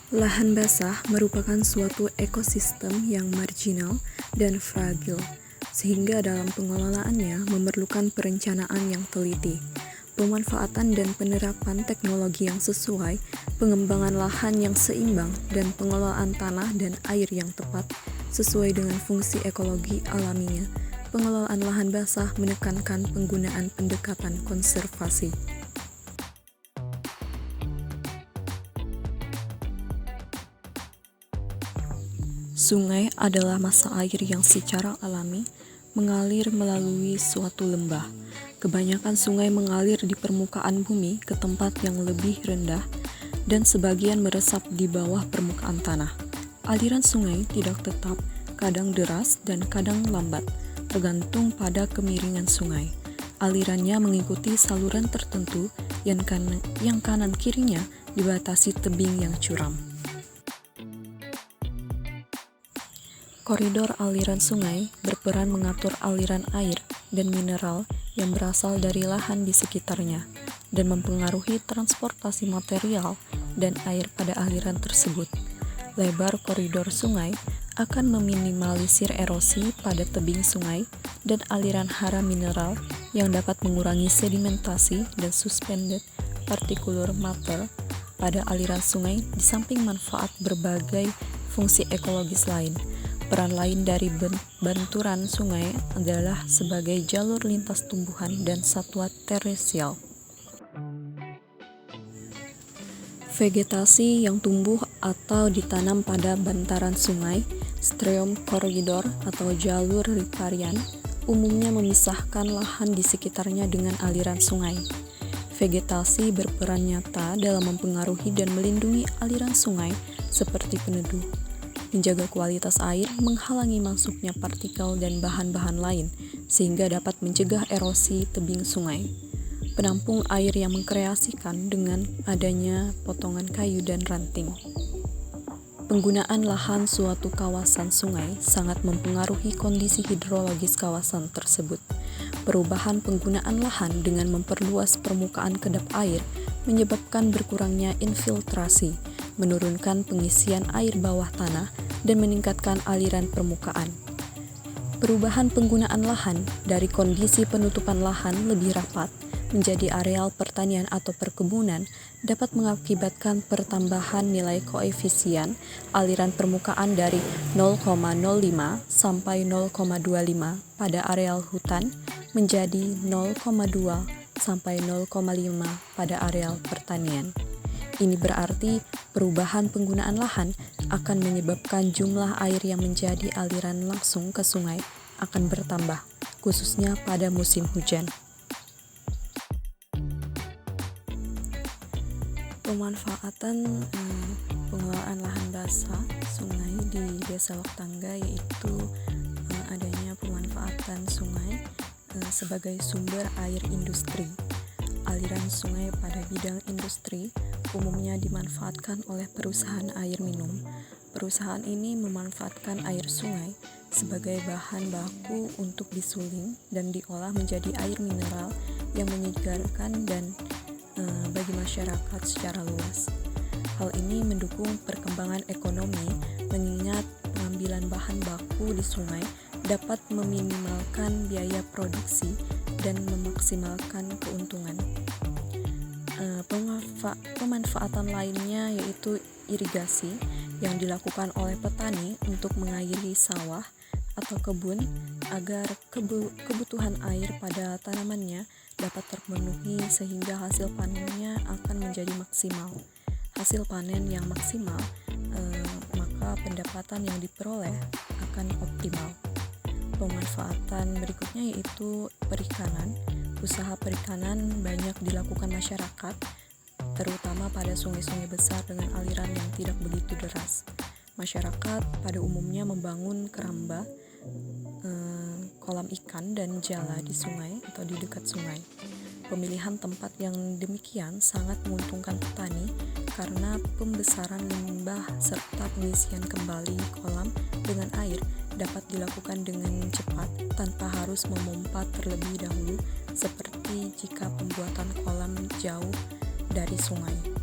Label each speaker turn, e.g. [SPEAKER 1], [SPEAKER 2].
[SPEAKER 1] Lahan basah merupakan suatu ekosistem yang marginal dan fragil, sehingga dalam pengelolaannya memerlukan perencanaan yang teliti, pemanfaatan dan penerapan teknologi yang sesuai, pengembangan lahan yang seimbang, dan pengelolaan tanah dan air yang tepat sesuai dengan fungsi ekologi alaminya. Pengelolaan lahan basah menekankan penggunaan pendekatan konservasi. Sungai adalah masa air yang secara alami mengalir melalui suatu lembah. Kebanyakan sungai mengalir di permukaan bumi ke tempat yang lebih rendah dan sebagian meresap di bawah permukaan tanah. Aliran sungai tidak tetap, kadang deras dan kadang lambat, tergantung pada kemiringan sungai. Alirannya mengikuti saluran tertentu yang kanan kirinya dibatasi tebing yang curam. Koridor aliran sungai berperan mengatur aliran air dan mineral yang berasal dari lahan di sekitarnya dan mempengaruhi transportasi material dan air pada aliran tersebut. Lebar koridor sungai akan meminimalisir erosi pada tebing sungai dan aliran hara mineral yang dapat mengurangi sedimentasi dan suspended particulate matter pada aliran sungai di samping manfaat berbagai fungsi ekologis lain. Peran lain dari benturan sungai adalah sebagai jalur lintas tumbuhan dan satwa terestrial. Vegetasi yang tumbuh atau ditanam pada bantaran sungai, stream corridor atau jalur riparian, umumnya memisahkan lahan di sekitarnya dengan aliran sungai. Vegetasi berperan nyata dalam mempengaruhi dan melindungi aliran sungai seperti peneduh, menjaga kualitas air, menghalangi masuknya partikel dan bahan-bahan lain, sehingga dapat mencegah erosi tebing sungai. Penampung air yang mengkreasikan dengan adanya potongan kayu dan ranting. Penggunaan lahan suatu kawasan sungai sangat mempengaruhi kondisi hidrologis kawasan tersebut. Perubahan penggunaan lahan dengan memperluas permukaan kedap air menyebabkan berkurangnya infiltrasi, menurunkan pengisian air bawah tanah, dan meningkatkan aliran permukaan. Perubahan penggunaan lahan dari kondisi penutupan lahan lebih rapat menjadi areal pertanian atau perkebunan dapat mengakibatkan pertambahan nilai koefisien aliran permukaan dari 0,05 sampai 0,25 pada areal hutan menjadi 0,2 sampai 0,5 pada areal pertanian. Ini berarti perubahan penggunaan lahan akan menyebabkan jumlah air yang menjadi aliran langsung ke sungai akan bertambah, khususnya pada musim hujan. Pemanfaatan pengelolaan lahan basah sungai di Desa Loktangga yaitu adanya pemanfaatan sungai sebagai sumber air industri. Aliran sungai pada bidang industri umumnya dimanfaatkan oleh perusahaan air minum. Perusahaan ini memanfaatkan air sungai sebagai bahan baku untuk disuling dan diolah menjadi air mineral yang menyegarkan dan bagi masyarakat secara luas. Hal ini mendukung perkembangan ekonomi mengingat pengambilan bahan baku di sungai dapat meminimalkan biaya produksi dan memaksimalkan keuntungan. Pemanfaatan lainnya yaitu irigasi yang dilakukan oleh petani untuk mengairi sawah atau kebun agar kebutuhan air pada tanamannya dapat terpenuhi sehingga hasil panennya akan menjadi maksimal. Hasil panen yang maksimal, maka pendapatan yang diperoleh akan optimal. Pemanfaatan berikutnya yaitu perikanan. Usaha perikanan banyak dilakukan masyarakat, terutama pada sungai-sungai besar dengan aliran yang tidak begitu deras. Masyarakat pada umumnya membangun keramba, kolam ikan dan jala di sungai atau di dekat sungai. Pemilihan tempat yang demikian sangat menguntungkan petani karena pembesaran limbah serta pengisian kembali kolam dengan air dapat dilakukan dengan cepat tanpa harus memompa terlebih dahulu, seperti jika pembuatan kolam jauh dari sungai.